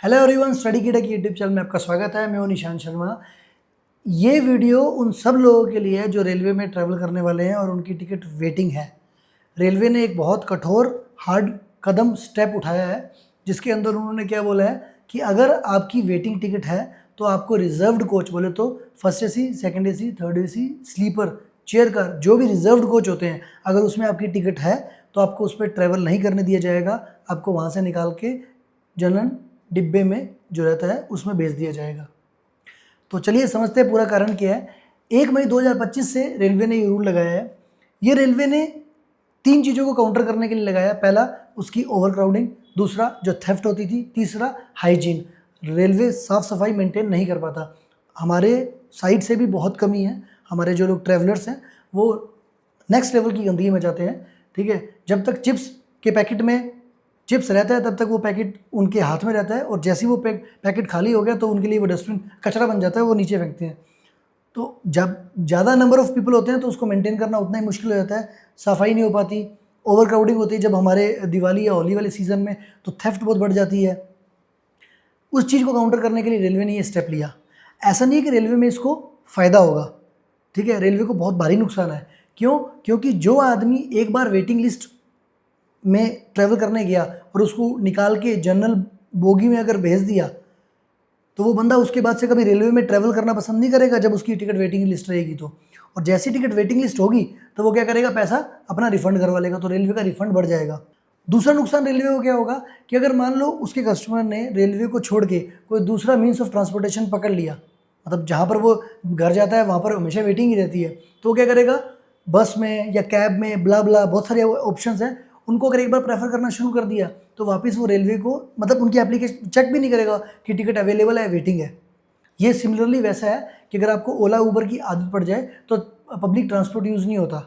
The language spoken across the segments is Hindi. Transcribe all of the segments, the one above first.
हेलो एवरीवन, स्टडी किडा की यूट्यूब चैनल में आपका स्वागत है। मैं हूं निशान शर्मा। ये वीडियो उन सब लोगों के लिए है जो रेलवे में ट्रैवल करने वाले हैं और उनकी टिकट वेटिंग है। रेलवे ने एक बहुत कठोर हार्ड कदम स्टेप उठाया है, जिसके अंदर उन्होंने क्या बोला है कि अगर आपकी वेटिंग टिकट है तो आपको रिजर्व्ड कोच, बोले तो first AC, second AC, third AC, sleeper, chair car, जो भी रिजर्व्ड कोच होते हैं, अगर उसमें आपकी टिकट है तो आपको उस पर ट्रैवल नहीं करने दिया जाएगा। आपको वहाँ से निकाल के जनरल डिब्बे में जो रहता है उसमें भेज दिया जाएगा। तो चलिए समझते हैं पूरा कारण क्या है। 1 मई 2025 से रेलवे ने ये रूल लगाया है। ये रेलवे ने 3 चीज़ों को काउंटर करने के लिए लगाया। पहला, उसकी ओवर क्राउडिंग, दूसरा जो थेफ्ट होती थी, तीसरा हाइजीन। रेलवे साफ़ सफाई मेंटेन नहीं कर पाता। हमारे साइड से भी बहुत कमी है। हमारे जो लोग ट्रैवलर्स हैं वो नेक्स्ट लेवल की गंदगी में जाते हैं। ठीक है, जब तक चिप्स के पैकेट में चिप्स रहता है तब तक वो पैकेट उनके हाथ में रहता है, और जैसे ही वो पैकेट खाली हो गया तो उनके लिए वो डस्टबिन कचरा बन जाता है, वो नीचे फेंकते हैं। तो जब ज़्यादा नंबर ऑफ़ पीपल होते हैं तो उसको मेंटेन करना उतना ही मुश्किल हो जाता है। सफाई नहीं हो पाती, ओवर क्राउडिंग होती है। जब हमारे दिवाली या होली वाले सीज़न में तो थेफ्ट बहुत बढ़ जाती है। उस चीज़ को काउंटर करने के लिए रेलवे ने ये स्टेप लिया। ऐसा नहीं है कि रेलवे में इसको फ़ायदा होगा, ठीक है, रेलवे को बहुत भारी नुकसान है। क्यों? क्योंकि जो आदमी एक बार वेटिंग लिस्ट में ट्रैवल करने गया और उसको निकाल के जनरल बोगी में अगर भेज दिया तो वो बंदा उसके बाद से कभी रेलवे में ट्रैवल करना पसंद नहीं करेगा जब उसकी टिकट वेटिंग लिस्ट रहेगी तो। और जैसी टिकट वेटिंग लिस्ट होगी तो वो क्या करेगा, पैसा अपना रिफंड करवा लेगा, तो रेलवे का रिफंड बढ़ जाएगा। दूसरा नुकसान रेलवे को क्या होगा कि अगर मान लो उसके कस्टमर ने रेलवे को छोड़ के कोई दूसरा मीन्स ऑफ ट्रांसपोर्टेशन पकड़ लिया, मतलब जहाँ पर वो घर जाता है वहाँ पर हमेशा वेटिंग ही रहती है, तो वो क्या करेगा, बस में या कैब में ब्ला ब्ला बहुत सारे ऑप्शंस हैं, उनको अगर एक बार प्रेफर करना शुरू कर दिया तो वापस वो रेलवे को, मतलब उनकी एप्लीकेशन चेक भी नहीं करेगा कि टिकट अवेलेबल है, वेटिंग है। ये सिमिलरली वैसा है कि अगर आपको ओला उबर की आदत पड़ जाए तो पब्लिक ट्रांसपोर्ट यूज़ नहीं होता,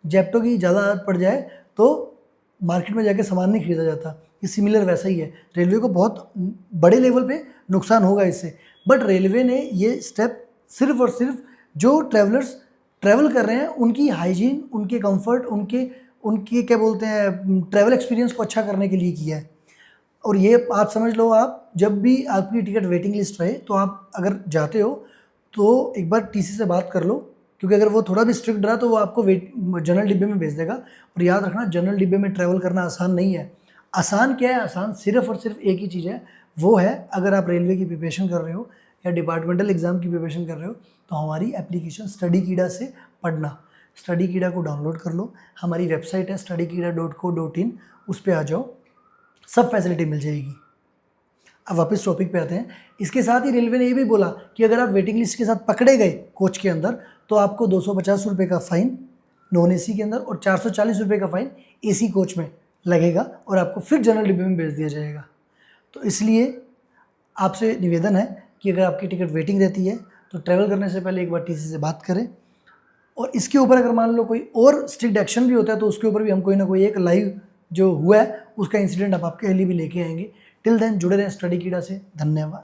जेप्टो की ज़्यादा आदत पड़ जाए तो मार्केट में जाके सामान नहीं खरीदा जाता। ये सिमिलर वैसा ही है। रेलवे को बहुत बड़े लेवल पे नुकसान होगा इससे, बट रेलवे ने ये स्टेप सिर्फ और सिर्फ जो ट्रैवलर्स ट्रैवल कर रहे हैं उनकी हाइजीन, उनके कंफर्ट, उनके क्या बोलते हैं, ट्रैवल एक्सपीरियंस को अच्छा करने के लिए किया है। और ये आप समझ लो, आप जब भी आपकी टिकट वेटिंग लिस्ट रहे तो आप अगर जाते हो तो एक बार टीसी से बात कर लो, क्योंकि अगर वो थोड़ा भी स्ट्रिक्ट रहा तो वो आपको जनरल डिब्बे में भेज देगा। और याद रखना, जनरल डिब्बे में ट्रैवल करना आसान नहीं है। आसान क्या है? आसान सिर्फ और सिर्फ एक ही चीज़ है, वो है अगर आप रेलवे की प्रिपरेशन कर रहे हो या डिपार्टमेंटल एग्ज़ाम की प्रिपरेशन कर रहे हो तो हमारी एप्लीकेशन स्टडी कीड़ा से पढ़ना। स्टडी कीड़ा को डाउनलोड कर लो। हमारी वेबसाइट है studykeeda.co.in, उस पर आ जाओ, सब फैसिलिटी मिल जाएगी। अब वापस टॉपिक पे आते हैं। इसके साथ ही रेलवे ने ये भी बोला कि अगर आप वेटिंग लिस्ट के साथ पकड़े गए कोच के अंदर तो आपको 250 रुपये का फ़ाइन नॉन एसी के अंदर और 440 रुपये का फ़ाइन एसी कोच में लगेगा, और आपको फिर जनरल डिब्बे में भेज दिया जाएगा। तो इसलिए आपसे निवेदन है कि अगर आपकी टिकट वेटिंग रहती है तो ट्रैवल करने से पहले एक बार टीसी से बात करें। और इसके ऊपर अगर मान लो कोई और स्ट्रिक्ट एक्शन भी होता है तो उसके ऊपर भी हम कोई ना कोई एक लाइव जो हुआ है उसका इंसिडेंट आप आपके लिए भी लेके आएंगे। टिल देन जुड़े रहें स्टडी कीड़ा से। धन्यवाद।